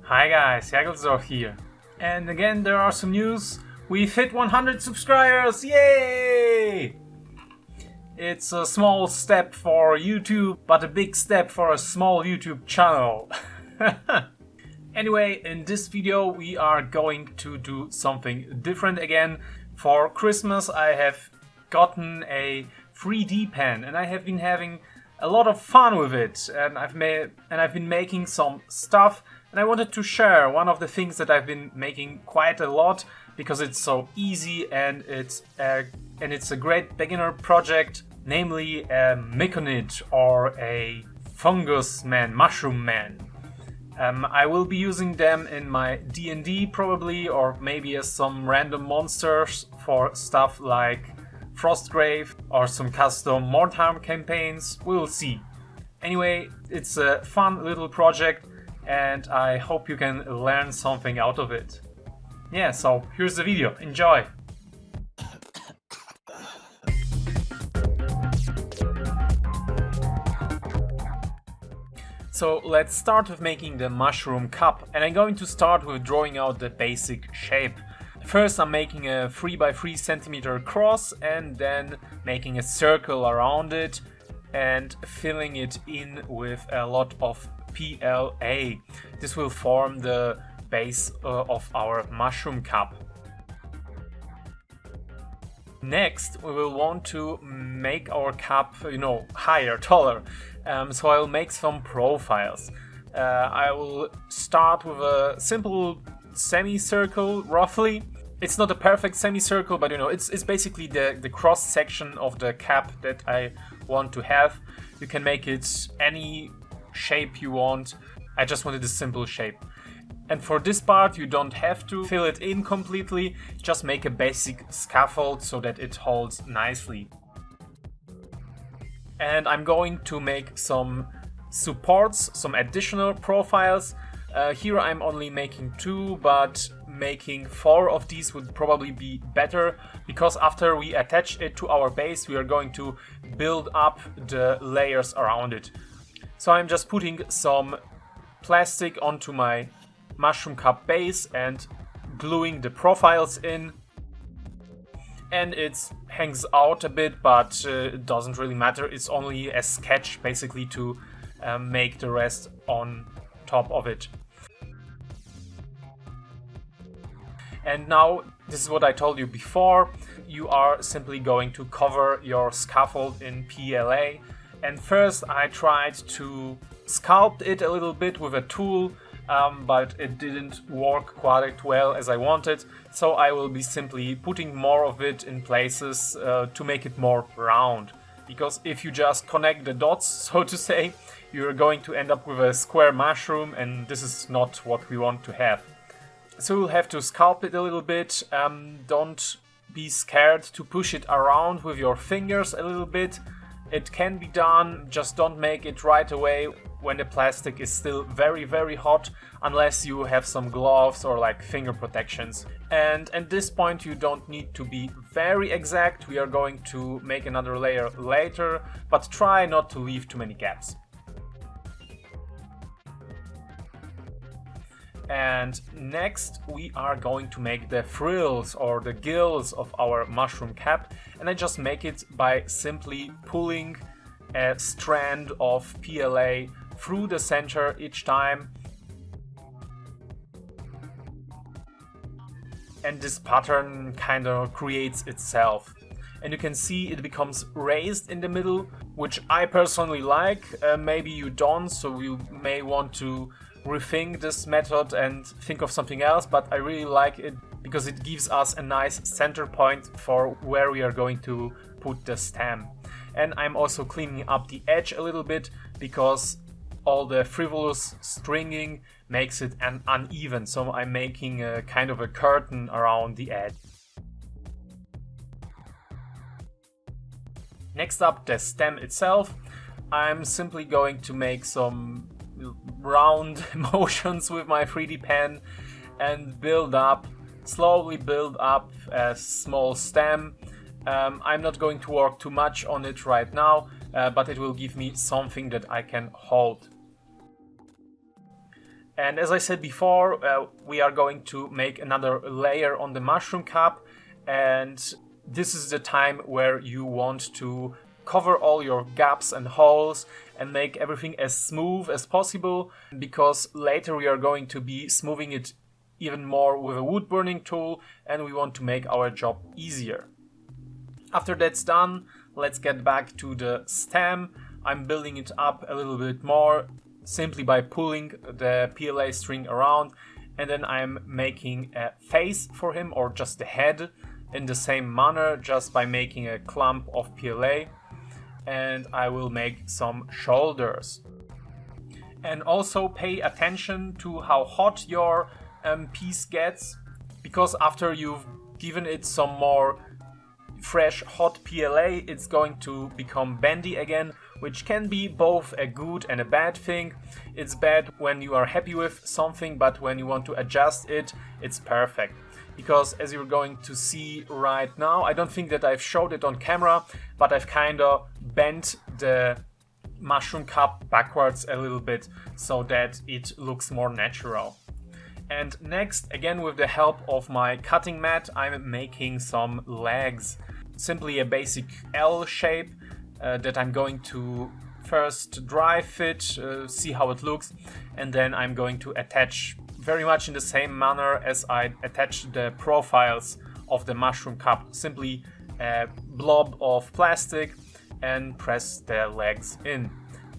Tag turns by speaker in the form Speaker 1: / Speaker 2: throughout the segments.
Speaker 1: Hi guys, Jagelsdorf here. And again there are some news. We've hit 100 subscribers, yay! It's a small step for YouTube, but a big step for a small YouTube channel. Anyway, in this video we are going to do something different again. For Christmas I have gotten a 3D pen and I have been having a lot of fun with it, and I've been making some stuff, and I wanted to share one of the things that I've been making quite a lot because it's so easy and it's a great beginner project, namely a Myconid or a fungus man, mushroom man. I will be using them in my D&D probably, or maybe as some random monsters for stuff like Frostgrave or some custom Mordheim campaigns. We'll see. Anyway, it's a fun little project and I hope you can learn something out of it. Yeah, so here's the video. Enjoy! So let's start with making the mushroom cup, and I'm going to start with drawing out the basic shape. First I'm making a 3x3 centimeter cross and then making a circle around it and filling it in with a lot of PLA. This will form the base of our mushroom cup. Next we will want to make our cup, higher, taller. So I'll make some profiles. I will start with a simple semicircle, roughly. It's not a perfect semicircle, but it's basically the cross section of the cap that I want to have. You can make it any shape you want. I just wanted a simple shape. And for this part you don't have to fill it in completely, just make a basic scaffold so that it holds nicely. And I'm going to make some supports, some additional profiles. Here I'm only making 2, but making 4 of these would probably be better, because after we attach it to our base we are going to build up the layers around it. So I'm just putting some plastic onto my mushroom cup base and gluing the profiles in. And it hangs out a bit, but it doesn't really matter. It's only a sketch basically to make the rest on top of it. And now, this is what I told you before, you are simply going to cover your scaffold in PLA. And first I tried to sculpt it a little bit with a tool, but it didn't work quite well as I wanted, so I will be simply putting more of it in places to make it more round. Because if you just connect the dots, so to say, you're going to end up with a square mushroom, and this is not what we want to have. So you'll have to sculpt it a little bit. Don't be scared to push it around with your fingers a little bit. It can be done, just don't make it right away when the plastic is still very, very hot, unless you have some gloves or like finger protections. And at this point you don't need to be very exact. We are going to make another layer later, but try not to leave too many gaps. And next we are going to make the frills or the gills of our mushroom cap, and I just make it by simply pulling a strand of PLA through the center each time. And this pattern kind of creates itself. And you can see it becomes raised in the middle, which I personally like. Maybe you don't, so you may want to rethink this method and think of something else, but I really like it because it gives us a nice center point for where we are going to put the stem. And I'm also cleaning up the edge a little bit because all the frivolous stringing makes it uneven, so I'm making a kind of a curtain around the edge. Next up, the stem itself. I'm simply going to make some round motions with my 3D pen and slowly build up a small stem. I'm not going to work too much on it right now, but it will give me something that I can hold. And as I said before, we are going to make another layer on the mushroom cap, and this is the time where you want to cover all your gaps and holes and make everything as smooth as possible, because later we are going to be smoothing it even more with a wood burning tool, and we want to make our job easier. After that's done, let's get back to the stem. I'm building it up a little bit more simply by pulling the PLA string around, and then I'm making a face for him, or just the head, in the same manner, just by making a clump of PLA. And I will make some shoulders. And also pay attention to how hot your piece gets, because after you've given it some more fresh hot PLA, it's going to become bendy again, which can be both a good and a bad thing. It's bad when you are happy with something, but when you want to adjust it, it's perfect. Because as you're going to see right now, I don't think that I've showed it on camera, but I've kind of bent the mushroom cup backwards a little bit so that it looks more natural. And next, again with the help of my cutting mat, I'm making some legs. Simply a basic L shape that I'm going to first dry fit, see how it looks, and then I'm going to attach very much in the same manner as I attached the profiles of the mushroom cup. Simply a blob of plastic and press the legs in.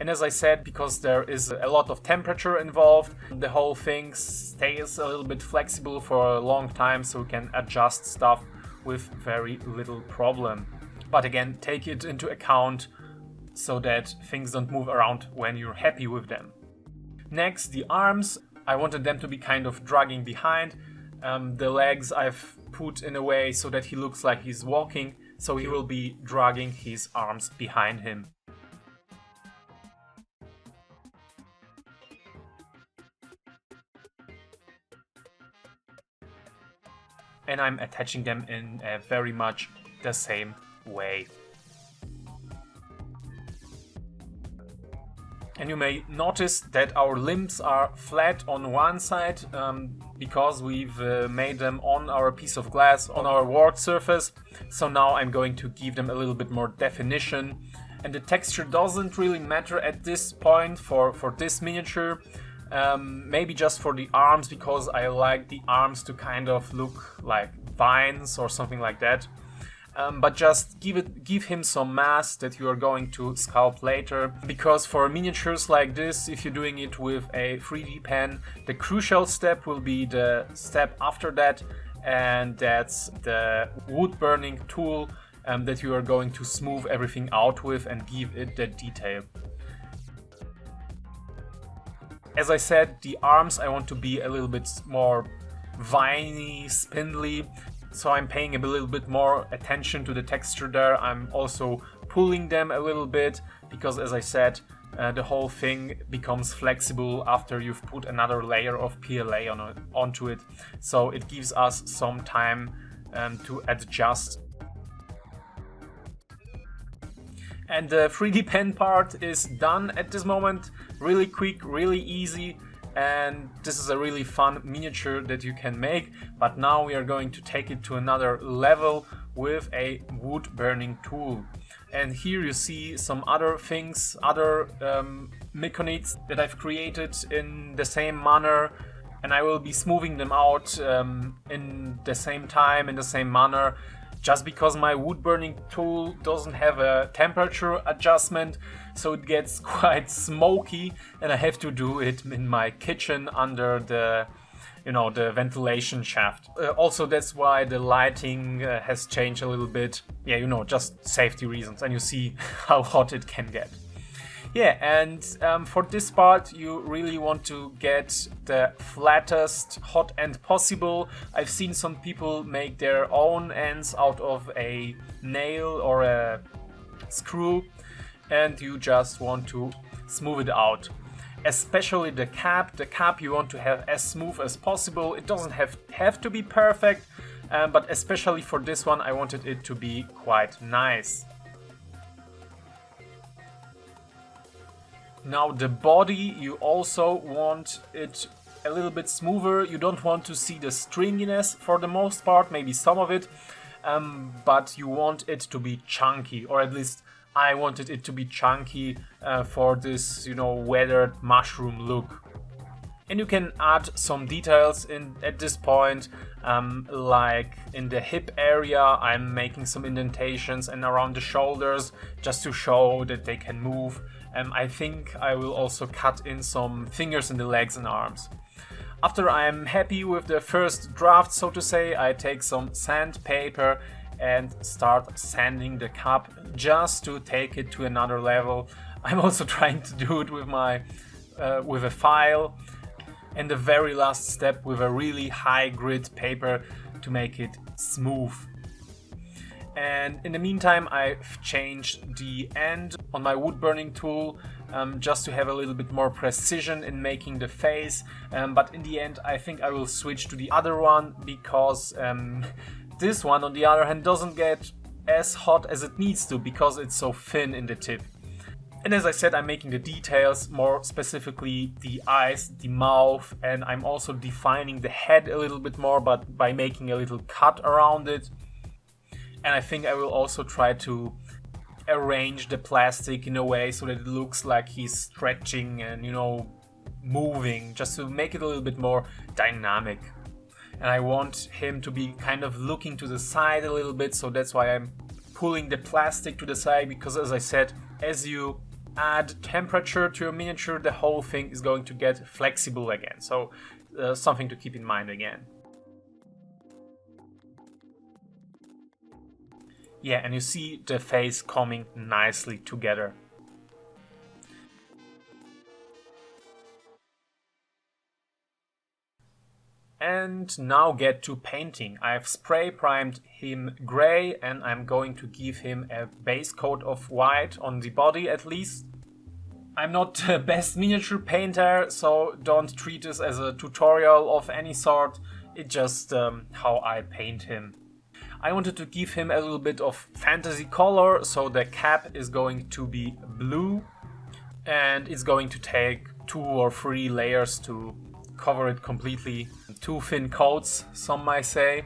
Speaker 1: And as I said, because there is a lot of temperature involved, the whole thing stays a little bit flexible for a long time, so we can adjust stuff with very little problem. But again, take it into account so that things don't move around when you're happy with them. Next, the arms. I wanted them to be kind of dragging behind. The legs I've put in a way so that he looks like he's walking, so he will be dragging his arms behind him. And I'm attaching them in very much the same way. And you may notice that our limbs are flat on one side because we've made them on our piece of glass, on our work surface. So now I'm going to give them a little bit more definition. And the texture doesn't really matter at this point for this miniature. Maybe just for the arms, because I like the arms to kind of look like vines or something like that. But just give him some mass that you are going to sculpt later, because for miniatures like this, if you're doing it with a 3D pen, the crucial step will be the step after that, and that's the wood burning tool that you are going to smooth everything out with and give it the detail. As I said, the arms I want to be a little bit more viney, spindly, so I'm paying a little bit more attention to the texture there. I'm also pulling them a little bit, because as I said, the whole thing becomes flexible after you've put another layer of PLA onto it, so it gives us some time to adjust. And the 3D pen part is done at this moment. Really quick, really easy, and this is a really fun miniature that you can make. But now we are going to take it to another level with a wood burning tool. And here you see some other things, other Myconids that I've created in the same manner, and I will be smoothing them out in the same time, in the same manner. Just because my wood burning tool doesn't have a temperature adjustment, so it gets quite smoky, and I have to do it in my kitchen under the ventilation shaft. Also, that's why the lighting has changed a little bit. Yeah, just safety reasons, and you see how hot it can get. Yeah, and for this part you really want to get the flattest hot end possible. I've seen some people make their own ends out of a nail or a screw, and you just want to smooth it out. Especially the cap. The cap you want to have as smooth as possible. It doesn't have to be perfect, but especially for this one I wanted it to be quite nice. Now the body, you also want it a little bit smoother. You don't want to see the stringiness for the most part, maybe some of it, but you want it to be chunky, or at least I wanted it to be chunky for this, you know, weathered mushroom look. And you can add some details in at this point, like in the hip area I'm making some indentations, and around the shoulders just to show that they can move. I think I will also cut in some fingers in the legs and arms. After I'm happy with the first draft, so to say, I take some sandpaper and start sanding the cup just to take it to another level. I'm also trying to do it with my with a file. And the very last step with a really high grit paper to make it smooth. And in the meantime, I've changed the end on my wood burning tool just to have a little bit more precision in making the face. But in the end, I think I will switch to the other one, because this one, on the other hand, doesn't get as hot as it needs to because it's so thin in the tip. And as I said, I'm making the details, more specifically the eyes, the mouth, and I'm also defining the head a little bit more, but by making a little cut around it. And I think I will also try to arrange the plastic in a way so that it looks like he's stretching and, you know, moving, just to make it a little bit more dynamic. And I want him to be kind of looking to the side a little bit, so that's why I'm pulling the plastic to the side, because as I said, as you add temperature to your miniature, the whole thing is going to get flexible again. So something to keep in mind again. Yeah, and you see the face coming nicely together. And now get to painting. I've spray primed him gray, and I'm going to give him a base coat of white on the body at least. I'm not the best miniature painter, so don't treat this as a tutorial of any sort. It's just how I paint him. I wanted to give him a little bit of fantasy color, so the cap is going to be blue, and it's going to take 2 or 3 layers to cover it completely. 2 thin coats, some might say.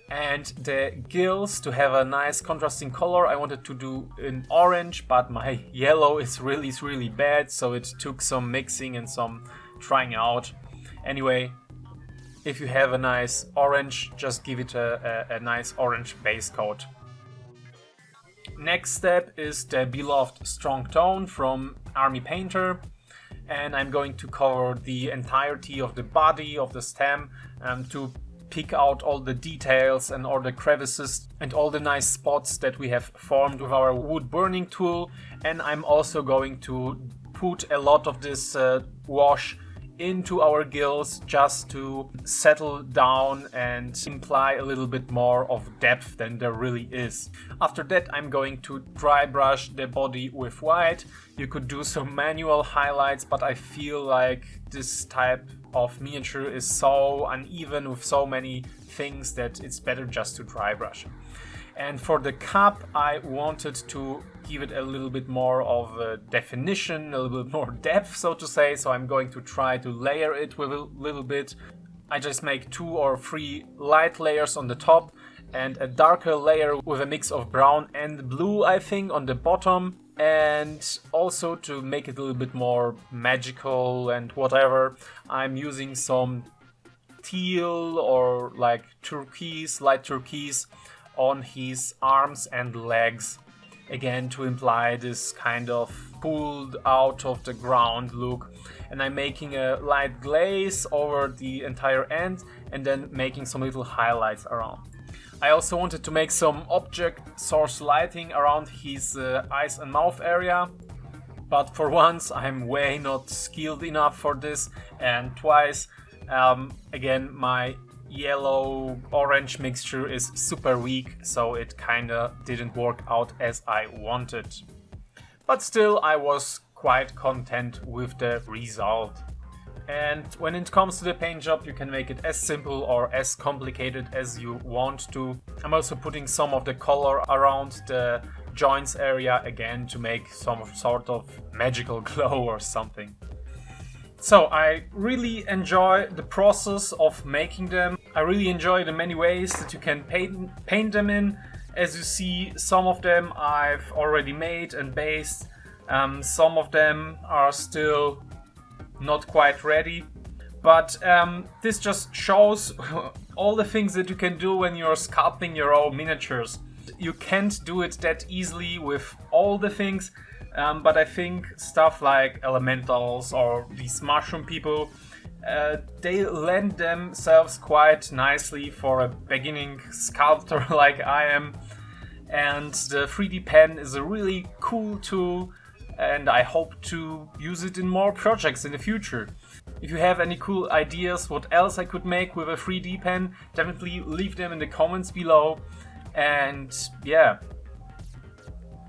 Speaker 1: And the gills, to have a nice contrasting color, I wanted to do in orange, but my yellow is really bad, so it took some mixing and some trying out. Anyway, if you have a nice orange, just give it a nice orange base coat. Next step is the beloved strong tone from Army Painter. And I'm going to cover the entirety of the body of the stem to pick out all the details and all the crevices and all the nice spots that we have formed with our wood burning tool. And I'm also going to put a lot of this wash into our gills just to settle down and imply a little bit more of depth than there really is. After that, I'm going to dry brush the body with white. You could do some manual highlights, but I feel like this type of miniature is so uneven with so many things that it's better just to dry brush. And for the cup, I wanted to give it a little bit more of a definition, a little bit more depth, so to say. So I'm going to try to layer it with a little bit. I just make 2 or 3 light layers on the top and a darker layer with a mix of brown and blue, I think, on the bottom. And also to make it a little bit more magical and whatever, I'm using some teal or like turquoise, light turquoise on his arms and legs, again to imply this kind of pulled out of the ground look. And I'm making a light glaze over the entire end and then making some little highlights around. I also wanted to make some object source lighting around his eyes and mouth area, but for once I'm way not skilled enough for this, and twice again my yellow orange mixture is super weak, so it kinda didn't work out as I wanted. But still, I was quite content with the result. And when it comes to the paint job, you can make it as simple or as complicated as you want to. I'm also putting some of the color around the joints area again to make some sort of magical glow or something. So I really enjoy the process of making them. I really enjoy the many ways that you can paint them in. As you see, some of them I've already made and based. Some of them are still not quite ready. But this just shows all the things that you can do when you're sculpting your own miniatures. You can't do it that easily with all the things. But I think stuff like elementals or these mushroom people, they lend themselves quite nicely for a beginning sculptor like I am. And the 3D pen is a really cool tool, and I hope to use it in more projects in the future. If you have any cool ideas what else I could make with a 3D pen, definitely leave them in the comments below. And yeah,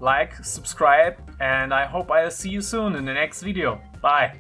Speaker 1: like, subscribe, and I hope I'll see you soon in the next video. Bye!